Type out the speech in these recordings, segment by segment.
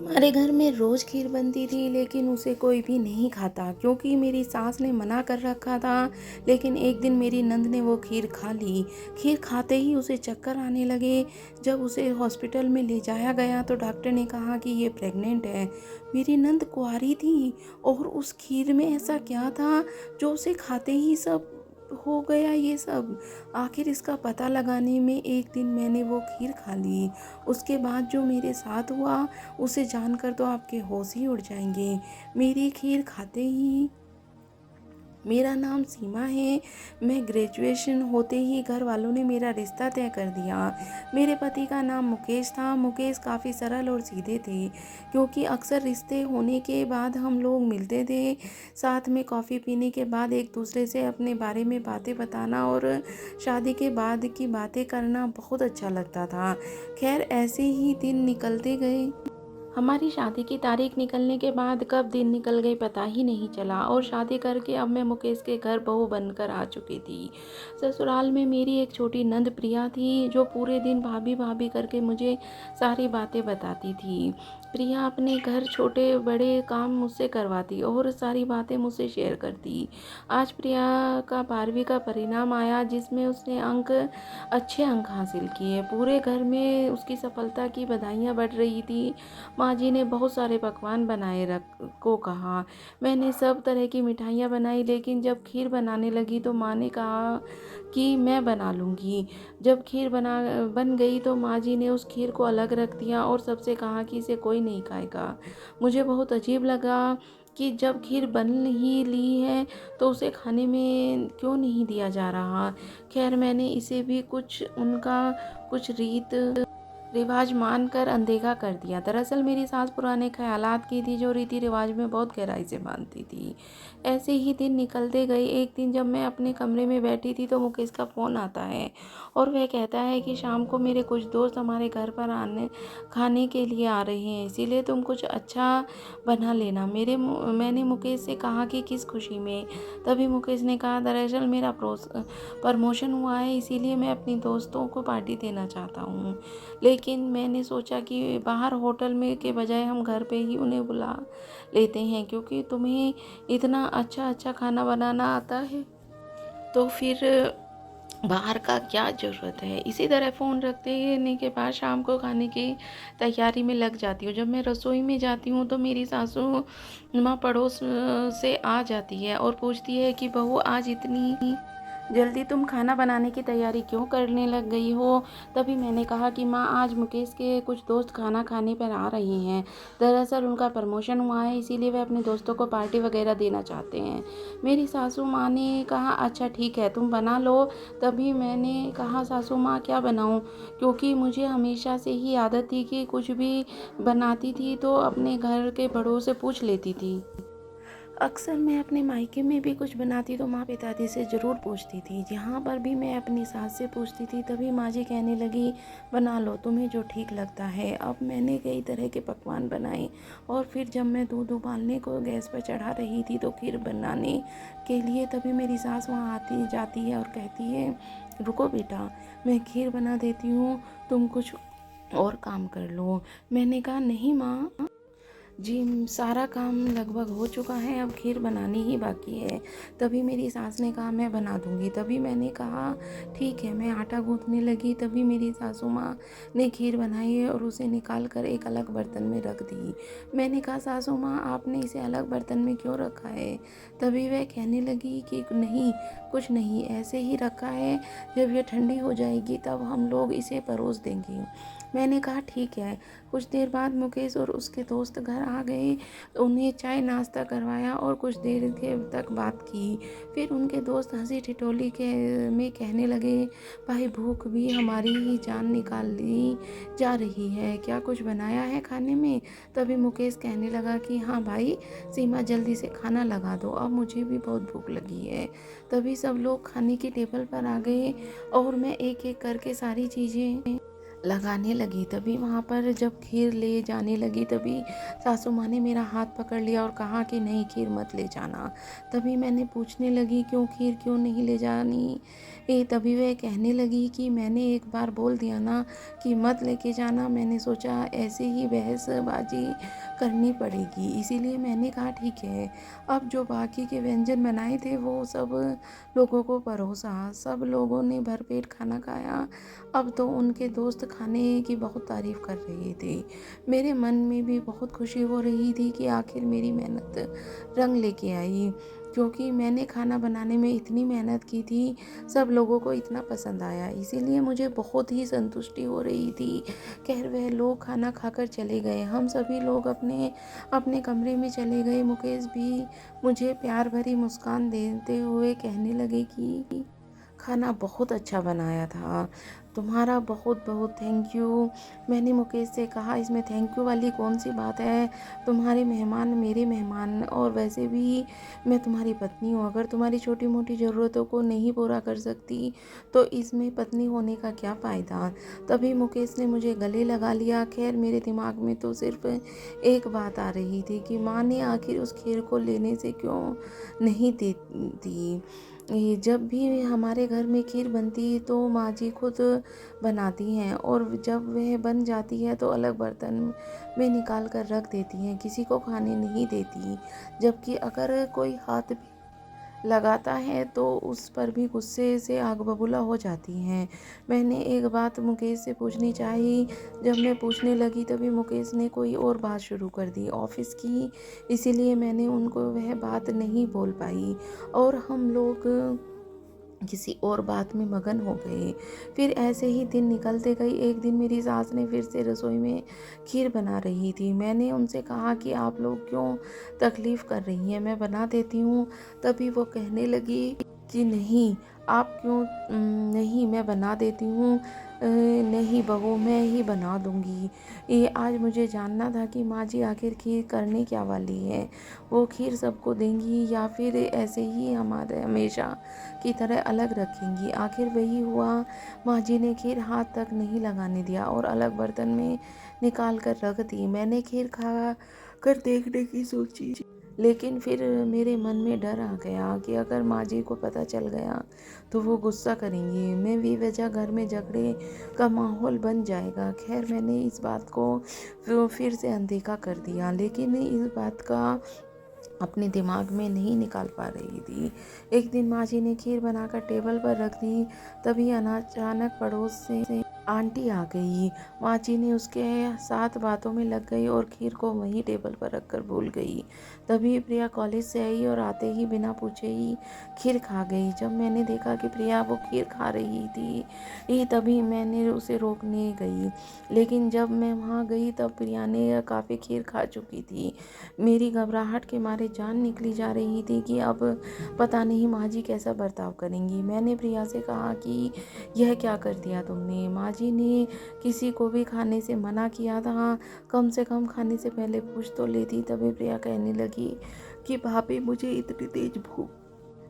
हमारे घर में रोज़ खीर बनती थी, लेकिन उसे कोई भी नहीं खाता क्योंकि मेरी सास ने मना कर रखा था। लेकिन एक दिन मेरी नंद ने वो खीर खा ली। खीर खाते ही उसे चक्कर आने लगे। जब उसे हॉस्पिटल में ले जाया गया तो डॉक्टर ने कहा कि ये प्रेग्नेंट है। मेरी नंद कुंवारी थी और उस खीर में ऐसा क्या था जो उसे खाते ही सब हो गया ये सब। आखिर इसका पता लगाने में एक दिन मैंने वो खीर खा ली। उसके बाद जो मेरे साथ हुआ उसे जानकर तो आपके होश ही उड़ जाएंगे। मेरी खीर खाते ही मेरा नाम सीमा है। मैं ग्रेजुएशन होते ही घर वालों ने मेरा रिश्ता तय कर दिया। मेरे पति का नाम मुकेश था। मुकेश काफ़ी सरल और सीधे थे क्योंकि अक्सर रिश्ते होने के बाद हम लोग मिलते थे। साथ में कॉफ़ी पीने के बाद एक दूसरे से अपने बारे में बातें बताना और शादी के बाद की बातें करना बहुत अच्छा लगता था। खैर ऐसे ही दिन निकलते गए। हमारी शादी की तारीख निकलने के बाद कब दिन निकल गई पता ही नहीं चला और शादी करके अब मैं मुकेश के घर बहू बनकर आ चुकी थी। ससुराल में मेरी एक छोटी नंद प्रिया थी जो पूरे दिन भाभी भाभी करके मुझे सारी बातें बताती थी। प्रिया अपने घर छोटे बड़े काम मुझसे करवाती और सारी बातें मुझसे शेयर करती। आज प्रिया का 12वीं का परिणाम आया जिसमें उसने अच्छे अंक हासिल किए। पूरे घर में उसकी सफलता की बधाइयाँ बढ़ रही थी। माँ जी ने बहुत सारे पकवान बनाए रख को कहा। मैंने सब तरह की मिठाइयाँ बनाई, लेकिन जब खीर बनाने लगी तो माँ ने कहा कि मैं बना लूँगी। जब खीर बन गई तो माँ जी ने उस खीर को अलग रख दिया और सबसे कहा कि इसे कोई नहीं खाएगा। मुझे बहुत अजीब लगा कि जब खीर बन ही ली है तो उसे खाने में क्यों नहीं दिया जा रहा। खैर मैंने इसे भी कुछ रीत रिवाज मानकर अनदेखा कर दिया। दरअसल मेरी सास पुराने ख्यालात की थी जो रीति रिवाज में बहुत गहराई से मानती थी। ऐसे ही दिन निकलते गए। एक दिन जब मैं अपने कमरे में बैठी थी तो मुकेश का फ़ोन आता है और वह कहता है कि शाम को मेरे कुछ दोस्त हमारे घर पर खाने के लिए आ रहे हैं, इसीलिए तुम कुछ अच्छा बना लेना। मैंने मुकेश से कहा कि किस खुशी में। तभी मुकेश ने कहा, दरअसल मेरा प्रमोशन हुआ है, इसीलिए मैं अपनी दोस्तों को पार्टी देना चाहता हूँ। लेकिन मैंने सोचा कि बाहर होटल में के बजाय हम घर पे ही उन्हें बुला लेते हैं, क्योंकि तुम्हें इतना अच्छा अच्छा खाना बनाना आता है तो फिर बाहर का क्या ज़रूरत है। इसी तरह फ़ोन रखने के बाद शाम को खाने की तैयारी में लग जाती हूँ। जब मैं रसोई में जाती हूँ तो मेरी सासू माँ पड़ोस से आ जाती है और पूछती है कि बहू आज इतनी जल्दी तुम खाना बनाने की तैयारी क्यों करने लग गई हो। तभी मैंने कहा कि माँ आज मुकेश के कुछ दोस्त खाना खाने पर आ रहे हैं। दरअसल उनका प्रमोशन हुआ है, इसीलिए वे अपने दोस्तों को पार्टी वगैरह देना चाहते हैं। मेरी सासू माँ ने कहा अच्छा ठीक है तुम बना लो। तभी मैंने कहा सासू माँ क्या बनाऊँ, क्योंकि मुझे हमेशा से ही आदत थी कि कुछ भी बनाती थी तो अपने घर के बड़ों से पूछ लेती थी। अक्सर मैं अपने मायके में भी कुछ बनाती तो माँ पिताजी से ज़रूर पूछती थी। यहाँ पर भी मैं अपनी सास से पूछती थी। तभी माँ जी कहने लगी बना लो तुम्हें जो ठीक लगता है। अब मैंने कई तरह के पकवान बनाए और फिर जब मैं दूध उबालने को गैस पर चढ़ा रही थी तो खीर बनाने के लिए, तभी मेरी सास वहाँ आती जाती है और कहती है रुको बेटा मैं खीर बना देती हूँ, तुम कुछ और काम कर लो। मैंने कहा नहीं माँ जी, सारा काम लगभग हो चुका है, अब खीर बनानी ही बाकी है। तभी मेरी सास ने कहा मैं बना दूंगी। तभी मैंने कहा ठीक है। मैं आटा गूँथने लगी तभी मेरी सासू माँ ने खीर बनाई और उसे निकाल कर एक अलग बर्तन में रख दी। मैंने कहा सासू माँ आपने इसे अलग बर्तन में क्यों रखा है। तभी वह कहने लगी कि नहीं कुछ नहीं, ऐसे ही रखा है, जब ये ठंडी हो जाएगी तब हम लोग इसे परोस देंगे। मैंने कहा ठीक है। कुछ देर बाद मुकेश और उसके दोस्त घर आ गए। उन्हें चाय नाश्ता करवाया और कुछ देर के तक बात की। फिर उनके दोस्त हंसी ठिठोली में कहने लगे भाई भूख भी हमारी ही जान निकाल ली जा रही है, क्या कुछ बनाया है खाने में। तभी मुकेश कहने लगा कि हाँ भाई सीमा जल्दी से खाना लगा दो, अब मुझे भी बहुत भूख लगी है। तभी सब लोग खाने की टेबल पर आ गए और मैं एक एक करके सारी चीज़ें लगाने लगी। तभी वहाँ पर जब खीर ले जाने लगी, तभी सासू माँ ने मेरा हाथ पकड़ लिया और कहा कि नहीं, खीर मत ले जाना। तभी मैंने पूछने लगी, क्यों खीर क्यों नहीं ले जानी? तभी वह कहने लगी कि मैंने एक बार बोल दिया ना कि मत लेके जाना, मैंने सोचा ऐसे ही बहसबाजी करनी पड़ेगी, इसीलिए मैंने कहा ठीक है। अब जो बाकी के व्यंजन बनाए थे वो सब लोगों को परोसा, सब लोगों ने भरपेट खाना खाया। अब तो उनके दोस्त खाने की बहुत तारीफ़ कर रहे थे। मेरे मन में भी बहुत खुशी हो रही थी कि आखिर मेरी मेहनत रंग लेके आई, क्योंकि मैंने खाना बनाने में इतनी मेहनत की थी, सब लोगों को इतना पसंद आया, इसीलिए मुझे बहुत ही संतुष्टि हो रही थी। खैर वह लोग खाना खाकर चले गए, हम सभी लोग अपने अपने कमरे में चले गए। मुकेश भी मुझे प्यार भरी मुस्कान देते हुए कहने लगे कि खाना बहुत अच्छा बनाया था, तुम्हारा बहुत बहुत थैंक यू। मैंने मुकेश से कहा, इसमें थैंक यू वाली कौन सी बात है, तुम्हारे मेहमान मेरे मेहमान, और वैसे भी मैं तुम्हारी पत्नी हूँ, अगर तुम्हारी छोटी मोटी ज़रूरतों को नहीं पूरा कर सकती तो इसमें पत्नी होने का क्या फ़ायदा। तभी मुकेश ने मुझे गले लगा लिया। खैर मेरे दिमाग में तो सिर्फ एक बात आ रही थी कि माँ ने आखिर उस खीर को लेने से क्यों नहीं देती। जब भी हमारे घर में खीर बनती तो माँ जी खुद बनाती हैं, और जब वह बन जाती है तो अलग बर्तन में निकाल कर रख देती हैं, किसी को खाने नहीं देती। जबकि अगर कोई हाथ भी लगाता है तो उस पर भी गुस्से से आग बबूला हो जाती हैं। मैंने एक बात मुकेश से पूछनी चाही। जब मैं पूछने लगी तभी मुकेश ने कोई और बात शुरू कर दी ऑफिस की, इसीलिए मैंने उनको वह बात नहीं बोल पाई और हम लोग किसी और बात में मगन हो गए। फिर ऐसे ही दिन निकलते गए। एक दिन मेरी सास ने फिर से रसोई में खीर बना रही थी। मैंने उनसे कहा कि आप लोग क्यों तकलीफ़ कर रही हैं, मैं बना देती हूँ। तभी वो कहने लगी कि नहीं, आप क्यों नहीं, मैं बना देती हूँ। नहीं बहू, मैं ही बना दूँगी। ये आज मुझे जानना था कि माँ जी आखिर खीर करने क्या वाली है। वो खीर सबको देंगी या फिर ऐसे ही हमारे हमेशा की तरह अलग रखेंगी। आखिर वही हुआ। माँ जी ने खीर हाथ तक नहीं लगाने दिया और अलग बर्तन में निकाल कर रख दी। मैंने खीर खा कर देखने की सोची, लेकिन फिर मेरे मन में डर आ गया कि अगर माँ जी को पता चल गया तो वो गुस्सा करेंगी, मैं बेवजह घर में झगड़े का माहौल बन जाएगा। खैर मैंने इस बात को फिर से अनदेखा कर दिया, लेकिन इस बात का अपने दिमाग में नहीं निकाल पा रही थी। एक दिन माँ जी ने खीर बनाकर टेबल पर रख दी। तभी अचानक पड़ोस से आंटी आ गई। माँ जी ने उसके साथ बातों में लग गई और खीर को वहीं टेबल पर रखकर भूल गई। तभी प्रिया कॉलेज से आई और आते ही बिना पूछे ही खीर खा गई। जब मैंने देखा कि प्रिया वो खीर खा रही थी, तभी मैंने उसे रोकने गई, लेकिन जब मैं वहाँ गई तब प्रिया ने काफ़ी खीर खा चुकी थी। मेरी घबराहट के मारे जान निकली जा रही थी कि अब पता नहीं माँ जी कैसा बर्ताव करेंगी। मैंने प्रिया से कहा कि यह क्या कर दिया तुमने? माँ जी ने किसी को भी खाने से मना किया था, कम से कम खाने से पहले पूछ तो लेती। तभी प्रिया कहने लगी कि भाभी, मुझे इतनी तेज भूख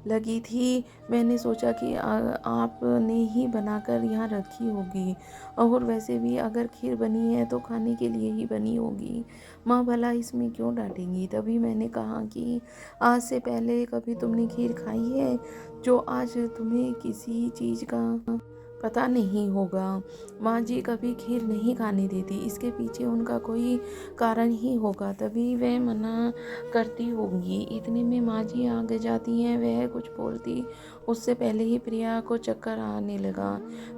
लगी थी, मैंने सोचा कि आपने ही बनाकर यहाँ रखी होगी, और वैसे भी अगर खीर बनी है तो खाने के लिए ही बनी होगी, माँ भला इसमें क्यों डांटेंगी। तभी मैंने कहा कि आज से पहले कभी तुमने खीर खाई है जो आज तुम्हें किसी चीज़ का पता नहीं होगा। माँ जी कभी खीर नहीं खाने देती, इसके पीछे उनका कोई कारण ही होगा, तभी वह मना करती होंगी। इतने में माँ जी आगे जाती हैं। वह कुछ बोलती उससे पहले ही प्रिया को चक्कर आने लगा,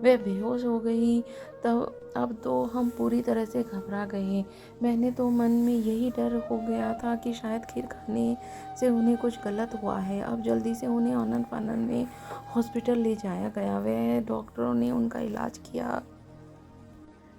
वह बेहोश हो गई। तब अब तो हम पूरी तरह से घबरा गए। मैंने तो मन में यही डर हो गया था कि शायद खीर खाने से उन्हें कुछ गलत हुआ है। अब जल्दी से उन्हें आनन फानन में हॉस्पिटल ले जाया गया। वह डॉक्टरों ने उनका इलाज किया,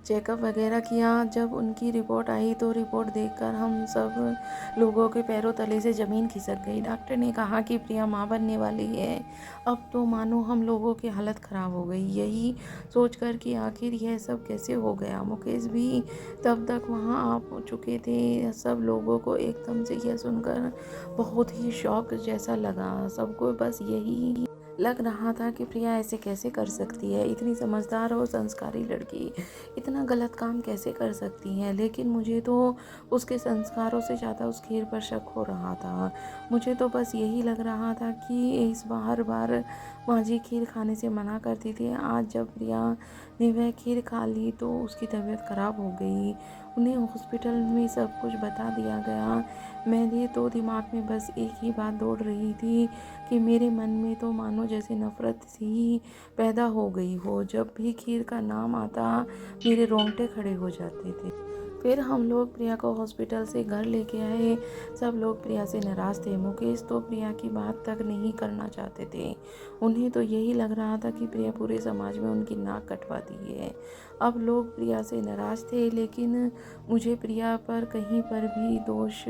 चेकअप वगैरह किया। जब उनकी रिपोर्ट आई तो रिपोर्ट देखकर हम सब लोगों के पैरों तले से ज़मीन खिसक गई। डॉक्टर ने कहा कि प्रिया माँ बनने वाली है। अब तो मानो हम लोगों की हालत ख़राब हो गई, यही सोचकर कि आखिर यह सब कैसे हो गया। मुकेश भी तब तक वहाँ आ चुके थे। सब लोगों को एकदम से यह सुनकर बहुत ही शौक जैसा लगा। सबको बस यही लग रहा था कि प्रिया ऐसे कैसे कर सकती है, इतनी समझदार और संस्कारी लड़की इतना गलत काम कैसे कर सकती है। लेकिन मुझे तो उसके संस्कारों से ज़्यादा उस खीर पर शक हो रहा था। मुझे तो बस यही लग रहा था कि इस बार बार माँ जी खीर खाने से मना करती थी। आज जब प्रिया ने वह खीर खा ली तो उसकी तबीयत खराब हो गई। उन्हें हॉस्पिटल में सब कुछ बता दिया गया। मेरे तो दिमाग में बस एक ही बात दौड़ रही थी कि मेरे मन में तो मानो जैसे नफ़रत सी पैदा हो गई हो। जब भी खीर का नाम आता मेरे रोंगटे खड़े हो जाते थे। फिर हम लोग प्रिया को हॉस्पिटल से घर लेके आए। सब लोग प्रिया से नाराज़ थे। मुकेश तो प्रिया की बात तक नहीं करना चाहते थे। उन्हें तो यही लग रहा था कि प्रिया पूरे समाज में उनकी नाक कटवा दी है। अब लोग प्रिया से नाराज़ थे, लेकिन मुझे प्रिया पर कहीं पर भी दोष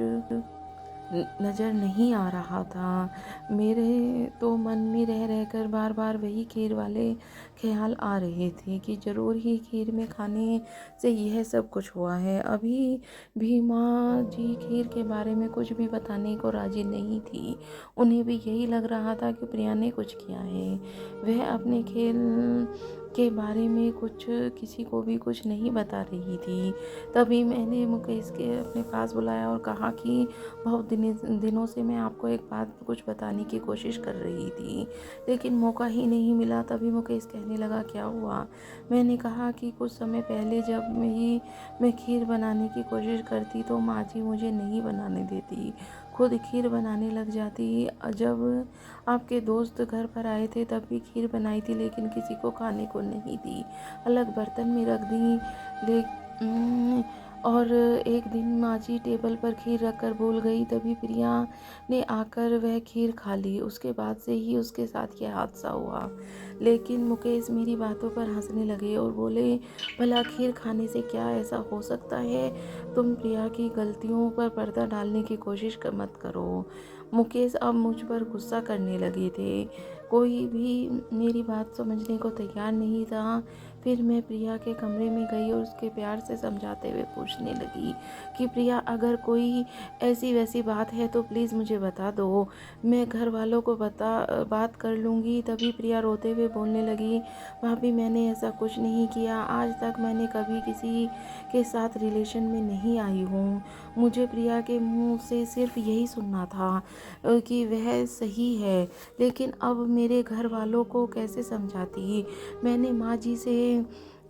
नज़र नहीं आ रहा था। मेरे तो मन में रह रहकर बार बार वही खीर वाले ख्याल आ रहे थे कि ज़रूर ही खीर में खाने से यह सब कुछ हुआ है। अभी भी माँ जी खीर के बारे में कुछ भी बताने को राज़ी नहीं थी। उन्हें भी यही लग रहा था कि प्रिया ने कुछ किया है। वह अपने खेल के बारे में कुछ किसी को भी कुछ नहीं बता रही थी। तभी मैंने मुकेश के अपने पास बुलाया और कहा कि बहुत दिनों से मैं आपको एक बात कुछ बताने की कोशिश कर रही थी, लेकिन मौका ही नहीं मिला। तभी मुकेश कहने लगा, क्या हुआ? मैंने कहा कि कुछ समय पहले जब मैं खीर बनाने की कोशिश करती तो माँ जी मुझे नहीं बनाने देती, खुद खीर बनाने लग जाती। जब आपके दोस्त घर पर आए थे तब भी खीर बनाई थी, लेकिन किसी को खाने को नहीं दी, अलग बर्तन में रख दी। ले और एक दिन माँ जी टेबल पर खीर रखकर भूल गई। तभी प्रिया ने आकर वह खीर खा ली। उसके बाद से ही उसके साथ यह हादसा हुआ। लेकिन मुकेश मेरी बातों पर हंसने लगे और बोले, भला खीर खाने से क्या ऐसा हो सकता है? तुम प्रिया की गलतियों पर पर्दा डालने की कोशिश मत करो। मुकेश अब मुझ पर गुस्सा करने लगे थे। कोई भी मेरी बात समझने को तैयार नहीं था। फिर मैं प्रिया के कमरे में गई और उसके प्यार से समझाते हुए पूछने लगी कि प्रिया, अगर कोई ऐसी वैसी बात है तो प्लीज़ मुझे बता दो, मैं घर वालों को बात कर लूँगी। तभी प्रिया रोते हुए बोलने लगी, भाभी मैंने ऐसा कुछ नहीं किया। आज तक मैंने कभी किसी के साथ रिलेशन में नहीं आई हूँ। मुझे प्रिया के मुँह से सिर्फ यही सुनना था कि वह सही है, लेकिन अब मेरे घर वालों को कैसे समझाती? मैंने माँ जी से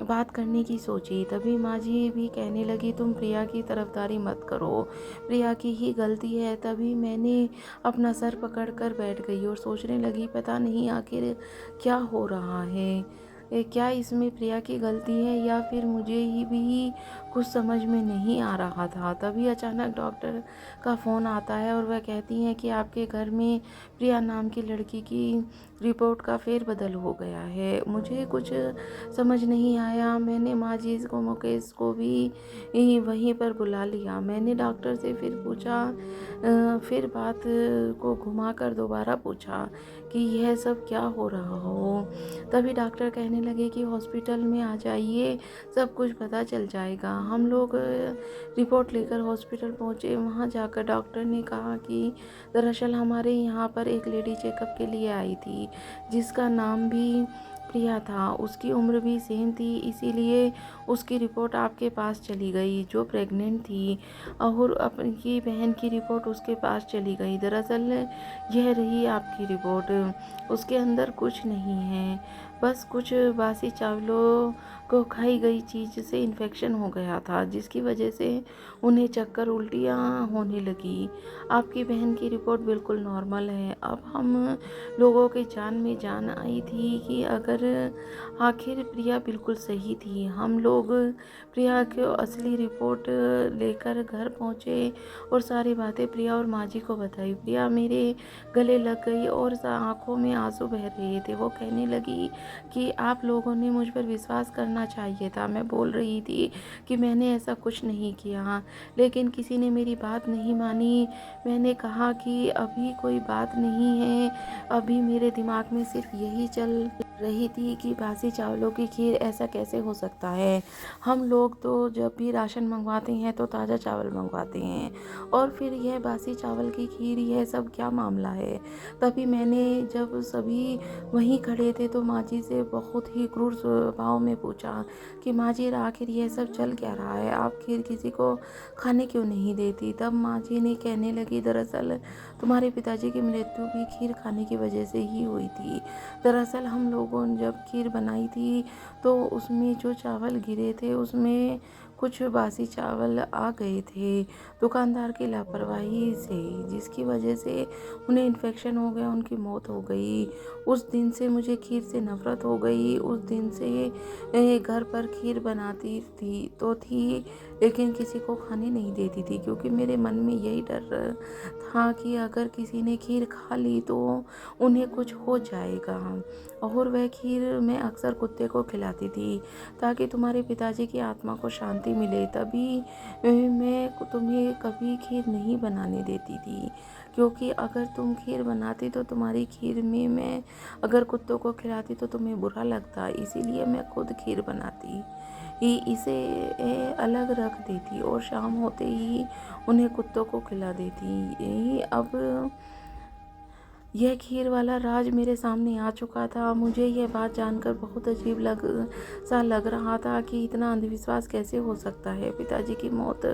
बात करने की सोची। तभी माँ जी भी कहने लगी, तुम प्रिया की तरफदारी मत करो, प्रिया की ही गलती है। तभी मैंने अपना सर पकड़ कर बैठ गई और सोचने लगी, पता नहीं आखिर क्या हो रहा है। क्या इसमें प्रिया की गलती है या फिर मुझे ही भी कुछ समझ में नहीं आ रहा था। तभी अचानक डॉक्टर का फ़ोन आता है और वह कहती हैं कि आपके घर में प्रिया नाम की लड़की की रिपोर्ट का फेरबदल हो गया है। मुझे कुछ समझ नहीं आया। मैंने माँ जी को, मुकेश को भी वहीं पर बुला लिया। मैंने डॉक्टर से फिर पूछा, फिर बात को घुमाकर दोबारा पूछा कि यह सब क्या हो रहा हो। तभी डॉक्टर कहने लगे कि हॉस्पिटल में आ जाइए, सब कुछ पता चल जाएगा। हम लोग रिपोर्ट लेकर हॉस्पिटल पहुँचे। वहाँ जाकर डॉक्टर ने कहा कि दरअसल हमारे यहाँ पर एक लेडी चेकअप के लिए आई थी, जिसका नाम भी प्रिया था, उसकी उम्र भी सेम थी, इसीलिए उसकी रिपोर्ट आपके पास चली गई, जो प्रेग्नेंट थी, और अपनी बहन की रिपोर्ट उसके पास चली गई। दरअसल यह रही आपकी रिपोर्ट। उसके अंदर कुछ नहीं है, बस कुछ बासी चावलों को खाई गई चीज़ से इन्फेक्शन हो गया था, जिसकी वजह से उन्हें चक्कर उल्टियाँ होने लगी। आपकी बहन की रिपोर्ट बिल्कुल नॉर्मल है। अब हम लोगों के जान में जान आई थी कि अगर आखिर प्रिया बिल्कुल सही थी। हम लोग प्रिया को असली रिपोर्ट लेकर घर पहुँचे और सारी बातें प्रिया और माँ जी को बताई। प्रिया मेरे गले लग गई और आंखों में आंसू बह रहे थे। वो कहने लगी, कि आप लोगों ने मुझ पर विश्वास करना चाहिए था। मैं बोल रही थी कि मैंने ऐसा कुछ नहीं किया, लेकिन किसी ने मेरी बात नहीं मानी। मैंने कहा कि अभी कोई बात नहीं है, अभी मेरे दिमाग में सिर्फ यही चल रही थी कि बासी चावलों की खीर ऐसा कैसे हो सकता है। हम लोग तो जब भी राशन मंगवाते हैं तो ताज़ा चावल मंगवाते हैं, और फिर यह बासी चावल की खीर, यह सब क्या मामला है। तभी मैंने, जब सभी वहीं खड़े थे, तो माँ जी से बहुत ही क्रूर स्वभाव में पूछा कि माँ जी, आखिर यह सब चल क्या रहा है, आप खीर किसी को खाने क्यों नहीं देती। तब माँ जी ने कहने लगी, दरअसल तुम्हारे पिताजी की मृत्यु भी खीर खाने की वजह से ही हुई थी। दरअसल हम लोगों ने जब खीर बनाई थी तो उसमें जो चावल गिरे थे उसमें कुछ बासी चावल आ गए थे दुकानदार की लापरवाही से, जिसकी वजह से उन्हें इन्फेक्शन हो गया, उनकी मौत हो गई। उस दिन से मुझे खीर से नफ़रत हो गई। उस दिन से घर पर खीर बनाती थी तो थी, लेकिन किसी को खाने नहीं देती थी, क्योंकि मेरे मन में यही डर था कि अगर किसी ने खीर खा ली तो उन्हें कुछ हो जाएगा। और वह खीर मैं अक्सर कुत्ते को खिलाती थी ताकि तुम्हारे पिताजी की आत्मा को शांति मिले। तभी मैं तुम्हें कभी खीर नहीं बनाने देती थी, क्योंकि अगर तुम खीर बनाती तो तुम्हारी खीर में मैं अगर कुत्तों को खिलाती तो तुम्हें बुरा लगता, इसीलिए मैं खुद खीर बनाती ही इसे अलग रख देती और शाम होते ही उन्हें कुत्तों को खिला देती। यही अब यह खीर वाला राज मेरे सामने आ चुका था। मुझे यह बात जानकर बहुत अजीब लग रहा था कि इतना अंधविश्वास कैसे हो सकता है। पिताजी की मौत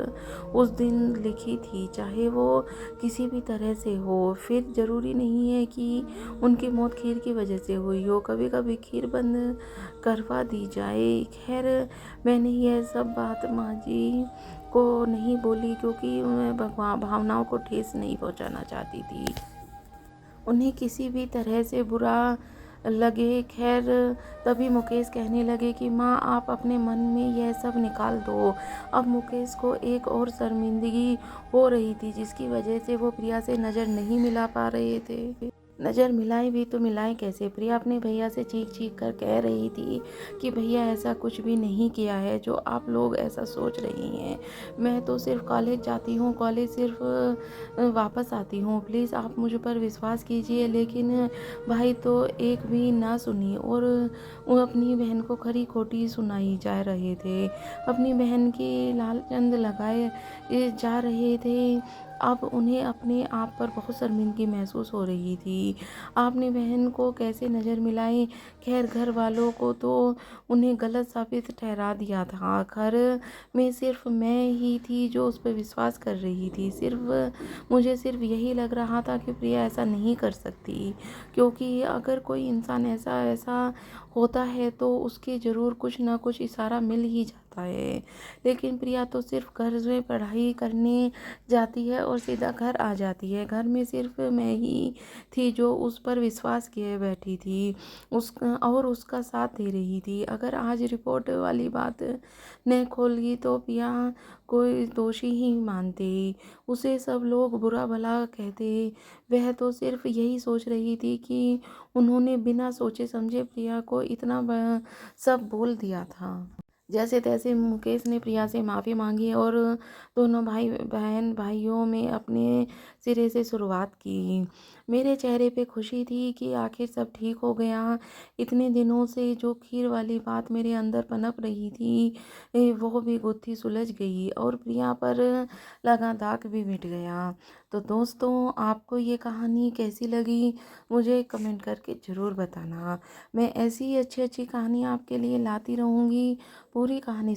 उस दिन लिखी थी, चाहे वो किसी भी तरह से हो, फिर ज़रूरी नहीं है कि उनकी मौत खीर की वजह से हुई हो। कभी कभी खीर बंद करवा दी जाए। खैर, मैंने यह सब बात माँ जी को नहीं बोली, क्योंकि मैं भावनाओं को ठेस नहीं पहुँचाना चाहती थी, उन्हें किसी भी तरह से बुरा लगे। खैर, तभी मुकेश कहने लगे कि माँ, आप अपने मन में यह सब निकाल दो। अब मुकेश को एक और शर्मिंदगी हो रही थी, जिसकी वजह से वो प्रिया से नज़र नहीं मिला पा रहे थे। नज़र मिलाएं भी तो मिलाएं कैसे। प्रिया अपने भैया से चीख चीख कर कह रही थी कि भैया ऐसा कुछ भी नहीं किया है जो आप लोग ऐसा सोच रही हैं। मैं तो सिर्फ कॉलेज जाती हूँ, कॉलेज सिर्फ वापस आती हूँ। प्लीज़ आप मुझ पर विश्वास कीजिए। लेकिन भाई तो एक भी ना सुनी, और वो अपनी बहन को खरी खोटी सुनाई जा रहे थे, अपनी बहन की लालचंद लगाए जा रहे थे। अब उन्हें अपने आप पर बहुत शर्मिंदगी महसूस हो रही थी। आपने बहन को कैसे नज़र मिलाई। खैर, घर वालों को तो उन्हें गलत साबित ठहरा दिया था। घर में सिर्फ मैं ही थी जो उस पर विश्वास कर रही थी। मुझे सिर्फ यही लग रहा था कि प्रिया ऐसा नहीं कर सकती, क्योंकि अगर कोई इंसान ऐसा ऐसा होता है तो उसके ज़रूर कुछ ना कुछ इशारा मिल ही जाता है। लेकिन प्रिया तो सिर्फ घर में पढ़ाई करने जाती है और सीधा घर आ जाती है। घर में सिर्फ मैं ही थी जो उस पर विश्वास किए बैठी थी, उसका साथ दे रही थी। अगर आज रिपोर्ट वाली बात न खोली तो प्रिया कोई दोषी ही मानते, उसे सब लोग बुरा भला कहते। वह तो सिर्फ यही सोच रही थी कि उन्होंने बिना सोचे समझे प्रिया को इतना सब बोल दिया था। जैसे तैसे मुकेश ने प्रिया से माफ़ी मांगी और दोनों भाइयों में अपने सिरे से शुरुआत की। मेरे चेहरे पे खुशी थी कि आखिर सब ठीक हो गया। इतने दिनों से जो खीर वाली बात मेरे अंदर पनप रही थी, वो भी गुत्थी सुलझ गई और प्रिया पर लगा दाग भी मिट गया। तो दोस्तों, आपको ये कहानी कैसी लगी, मुझे कमेंट करके ज़रूर बताना। मैं ऐसी ही अच्छी अच्छी कहानी आपके लिए लाती रहूँगी। पूरी कहानी